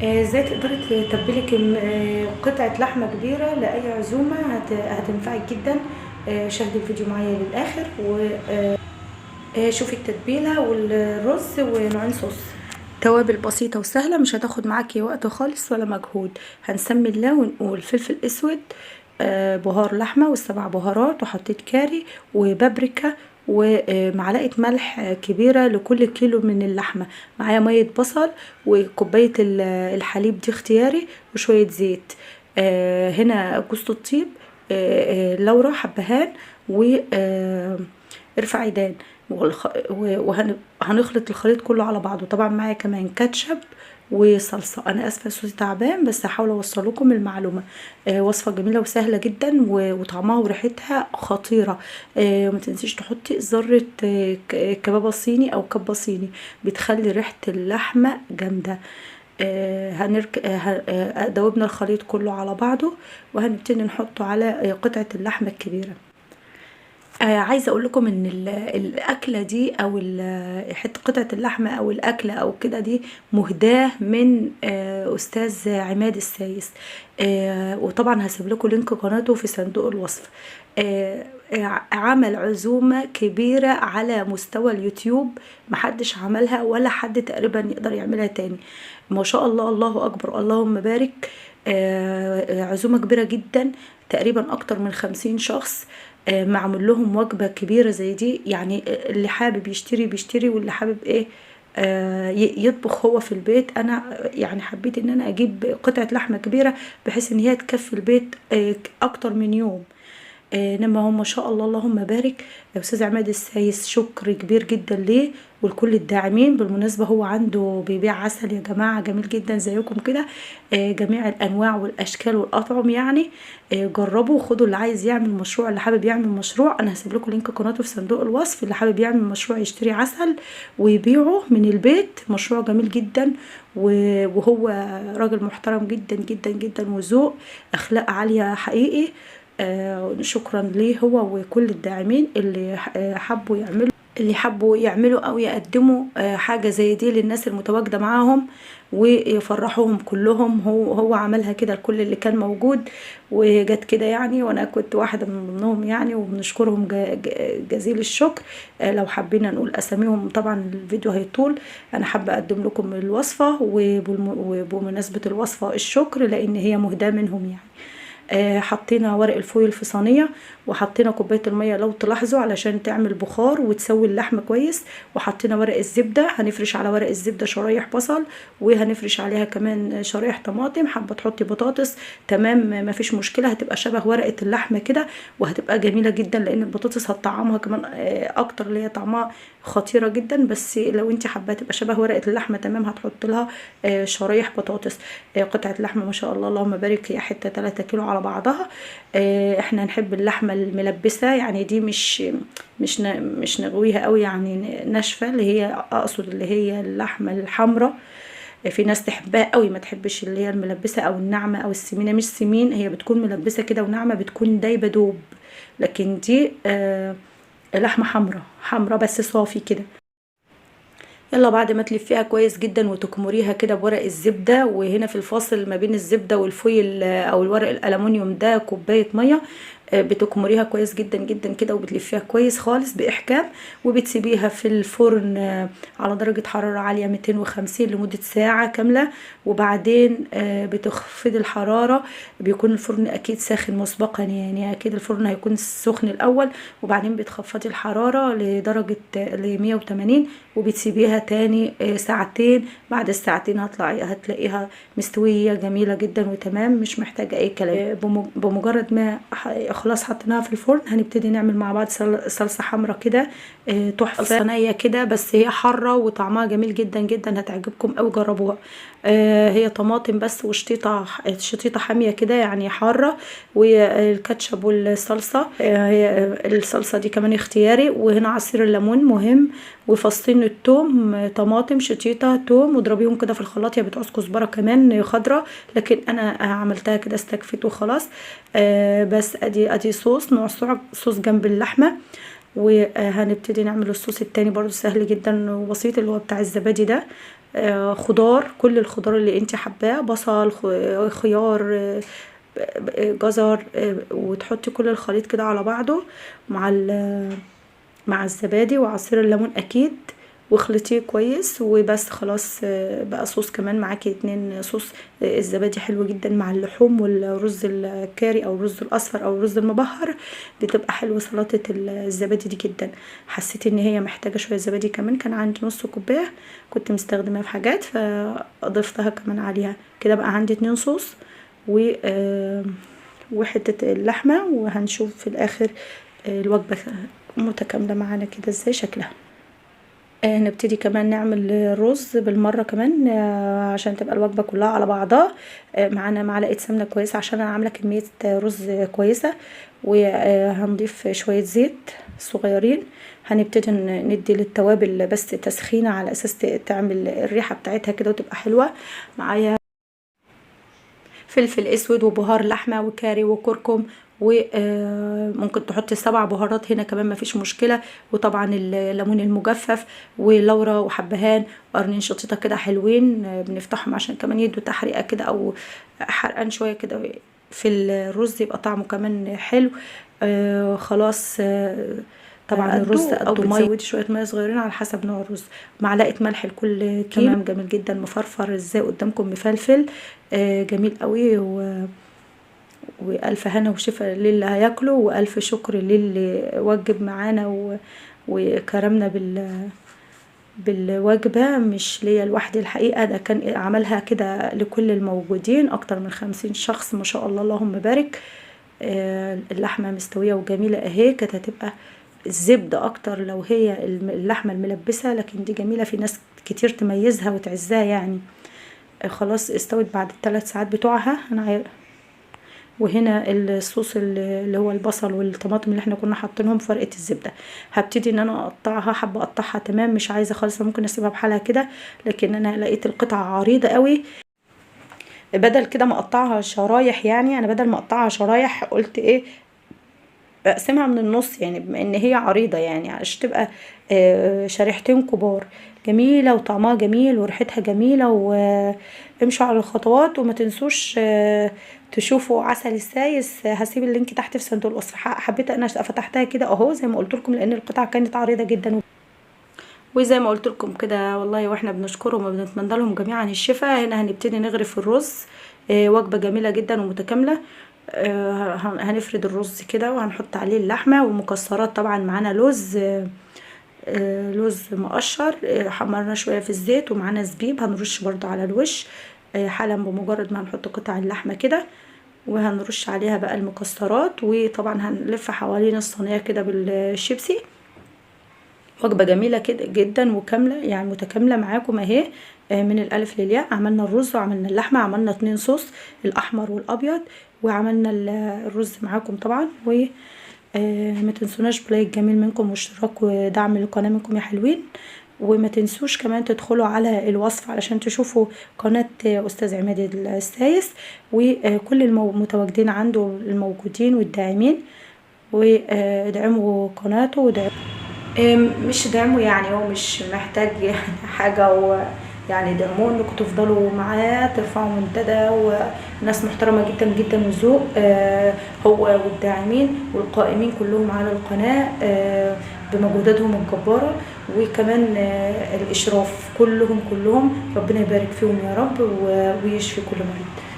ازاي تقدري تتبلي قطعة لحمة كبيرة لأي عزومة هتنفعك جدا. شاهدي الفيديو معايا للآخر وشوفي التتبيلة والرز ونوعين صوص. توابل بسيطة وسهلة، مش هتاخد معاكي وقت خالص ولا مجهود. هنسمي الله ونقول فلفل اسود، بهار لحمة والسبع بهارات، وحطيت كاري وبابريكا ومعلقة ملح كبيرة لكل كيلو من اللحمة. معايا مية بصل وكوباية الحليب دي اختياري، وشوية زيت. هنا جوز الطيب، لورا حبهان، وقرفة عيدان. وهنخلط الخليط كله على بعضه. طبعا معايا كمان كاتشب وصلصه. انا اسفه صوتي تعبان بس هحاول اوصل لكم المعلومه. وصفه جميله وسهله جدا وطعمها وريحتها خطيره. ما تنسيش تحطي ذره كبابه صيني او كبه صيني، بتخلي ريحه اللحمه جامده. دوبنا الخليط كله على بعضه، وهنبتدي نحطه على قطعه اللحمه الكبيره. عايزه اقول لكم ان الاكله دي او حته قطعه اللحمه او الاكله او كده دي مهداه من استاذ عماد السايس. وطبعا هسيب لكم لينك قناته في صندوق الوصف. عمل عزومه كبيره على مستوى اليوتيوب، محدش عملها ولا حد تقريبا يقدر يعملها تاني. ما شاء الله، الله اكبر، اللهم بارك. عزومه كبيره جدا، تقريبا اكتر من 50 شخص. معمول لهم وجبة كبيرة زي دي. يعني اللي حابب يشتري بيشتري، واللي حابب ايه يطبخ هو في البيت. انا يعني حبيت ان انا اجيب قطعة لحمة كبيرة بحيث ان هي تكفي البيت اكتر من يوم. انما هم ما شاء الله اللهم بارك. استاذ عماد السايس شكر كبير جدا ليه ولكل الداعمين. بالمناسبة هو عنده بيبيع عسل يا جماعة جميل جدا زيكم كده، جميع الانواع والاشكال والاطعم يعني. جربوا، خدوا اللي عايز يعمل مشروع، اللي حابب يعمل مشروع. انا هسيب لكم لينك قناته في صندوق الوصف. اللي حابب يعمل مشروع يشتري عسل ويبيعه من البيت، مشروع جميل جدا. وهو راجل محترم جدا جدا جدا، وذوق اخلاق عالية حقيقي. شكرا ليه هو وكل الداعمين اللي حبوا يعملوا او يقدموا حاجة زي دي للناس المتواجدة معاهم ويفرحوهم كلهم. هو عملها كده لكل اللي كان موجود، وجت كده يعني، وانا كنت واحدة من ضمنهم يعني. وبنشكرهم جزيل الشكر. لو حبينا نقول اساميهم طبعا الفيديو هيطول. انا حابة اقدم لكم الوصفة، وبمناسبة الوصفة الشكر لان هي مهداة منهم يعني. حطينا ورق الفويل في صينيه، وحطينا كوبايه الميه لو تلاحظوا علشان تعمل بخار وتسوي اللحمه كويس. وحطينا ورق الزبده، هنفرش على ورق الزبده شرايح بصل، وهنفرش عليها كمان شرايح طماطم. حابه تحطي بطاطس تمام مفيش مشكله، هتبقى شبه ورقه اللحمه كده وهتبقى جميله جدا، لان البطاطس هتطعمها كمان اكتر، اللي هي طعمها خطيره جدا. بس لو انت حابه تبقى شبه ورقه اللحمه تمام هتحط لها شرايح بطاطس. قطعه لحمه ما شاء الله اللهم بارك، هي حته 3 كيلو على بعضها. احنا نحب اللحمه الملبسه يعني، دي مش نغويها قوي يعني ناشفه، اللي هي اقصد اللي هي اللحمه الحمراء. في ناس تحبها قوي، ما تحبش اللي هي الملبسه او الناعمه او السمينه. مش سمين، هي بتكون ملبسه كده وناعمه، بتكون دايبه دوب. لكن دي لحمه حمراء حمراء بس صافي كده. يلا بعد ما تلفيها كويس جدا وتكمريها كده بورق الزبدة، وهنا في الفاصل ما بين الزبدة والفويل او الورق الالومنيوم ده كوباية مية. بتكمريها كويس جدا جدا كده وبتلفيها كويس خالص باحكام، وبتسيبيها في الفرن على درجة حرارة عالية 250 لمدة ساعة كاملة. وبعدين بتخفضي الحرارة. بيكون الفرن اكيد ساخن مسبقا يعني، اكيد الفرن هيكون سخن الاول، وبعدين بتخفضي الحرارة لدرجة 180 وبتسيبيها تاني ساعتين. بعد الساعتين هتلاقيها مستوية جميلة جدا وتمام، مش محتاجة اي كلام. بمجرد ما خلاص حطيناها في الفرن هنبتدي نعمل مع بعض صلصة حمراء كده تحفة صينية كده، بس هي حارة وطعمها جميل جدا جدا، هتعجبكم اوي، جربوها. هي طماطم بس شطيطة حامية كده يعني حارة، والكاتشب والصلصة. هي الصلصة دي كمان اختياري. وهنا عصير الليمون مهم، وفصين التوم، طماطم شطيطة توم، واضربيهم كده في الخلاط، يا بتعوز كزبرة كمان خضرة، لكن انا عملتها كده استكفيت وخلاص. بس ادي صوص، نوع صوص جنب اللحمة. وهنبتدي نعمل الصوص التاني برضو سهل جدا وبسيط، اللي هو بتاع الزبادي ده. خضار، كل الخضار اللي انت حباه، بصل، خيار، جزر، وتحطي كل الخليط كده على بعضه مع مع الزبادي وعصير الليمون اكيد، واخلطيه كويس وبس خلاص. بقى صوص كمان معاكي 2 صوص. الزبادي حلو جدا مع اللحوم والرز الكاري او الرز الاصفر او الرز المبهر، بتبقى حلوه سلطه الزبادي دي جدا. حسيت ان هي محتاجه شويه زبادي كمان، كان عندي نص كوبايه كنت مستخدماها في حاجات فاضفتها كمان عليها كده، بقى عندي 2 صوص وحته اللحمه. وهنشوف في الاخر الوجبه متكامله معانا كده ازاي شكلها. نبتدي كمان نعمل رز بالمرة كمان عشان تبقى الوجبة كلها على بعضها. معانا معلقة سمنة كويسة عشان انا عاملة كمية رز كويسة، وهنضيف شوية زيت صغيرين. هنبتدي ندي للتوابل بس تسخينة على اساس تعمل الريحة بتاعتها كده وتبقى حلوة. معايا فلفل اسود وبهار لحمه وكاري وكركم، وممكن تحطي 7 بهارات هنا كمان مفيش مشكله، وطبعا الليمون المجفف ولورا وحبهان وقرنين شطيطه كده حلوين، بنفتحهم عشان كمان يدوا تحريقه كده او حرقان شويه كده في الرز، يبقى طعمه كمان حلو. خلاص. طبعا الرز او بتزودي شويه ميه صغيرين على حسب نوع الرز. معلقه ملح لكل كيلو. تمام، جميل جدا، مفرفر ازاي قدامكم، مفلفل جميل قوي. والف هنا وشفا للي هياكله، والف شكر للي وجب معانا وكرمنا بالوجبه، مش ليا لوحدي الحقيقه، ده كان عملها كده لكل الموجودين، اكتر من 50 شخص ما شاء الله اللهم بارك. اللحمه مستويه وجميله اهي، كانت هتبقى الزبدة اكتر لو هي اللحمة الملبسة، لكن دي جميلة، في ناس كتير تميزها وتعزها يعني. خلاص استوت بعد ال3 ساعات بتوعها. وهنا الصوص اللي هو البصل والطماطم اللي احنا كنا حاطينهم في ورقة الزبدة، هبتدي ان انا اقطعها، حابة اقطعها تمام، مش عايزة خالص ممكن اسيبها بحالها كده، لكن انا لقيت القطعة عريضة قوي، بدل كده ما اقطعها شرايح. يعني انا بدل ما اقطعها شرايح قلت ايه، اقسمها من النص، يعني بما ان هي عريضة يعني عشان تبقى شريحتين كبار. جميلة وطعمها جميل وريحتها جميلة. وامشوا على الخطوات وما تنسوش تشوفوا عسل السايس، هسيب اللينك تحت في صندوق الوصف. حبيت انا فتحتها كده اهو زي ما قلت لكم، لان القطعة كانت عريضة جدا، وزي ما قلت لكم كده والله، واحنا بنشكرهم وبنتمنى لهم جميعا الشفاء. هنا هنبتدي نغرف الرز، وجبة جميلة جدا ومتكاملة. هنفرد الرز كده وهنحط عليه اللحمة ومكسرات، طبعا معانا لوز، لوز مقشر حمرنا شوية في الزيت، ومعانا زبيب هنرش برضو على الوش حالا بمجرد ما هنحط قطع اللحمة كده، وهنرش عليها بقى المكسرات، وطبعا هنلف حوالين الصينية كده بالشيبسي. وجبة جميلة كده جدا وكاملة، يعني متكاملة معاكم اهي من الالف للياء. عملنا الرز وعملنا اللحمة، عملنا 2 صوص، الاحمر والابيض، وعملنا الرز معاكم طبعا. و ما تنسوناش بلايك جميل منكم واشتراك ودعم للقناة منكم يا حلوين. وما تنسوش كمان تدخلوا على الوصف علشان تشوفوا قناة استاذ عماد السايس وكل المتواجدين عنده الموجودين والداعمين، وادعموا قناته ودعموا مش دعمه، يعني هو مش محتاج يعني حاجة، يعني دعموه انكم تفضلوا معاه، ترفعوا منتدى، وناس محترمة جدا جدا وذوق، هو والداعمين والقائمين كلهم على القناة بمجهوداتهم الجبارة، وكمان الإشراف، كلهم ربنا يبارك فيهم يا رب ويشفي كل مريض.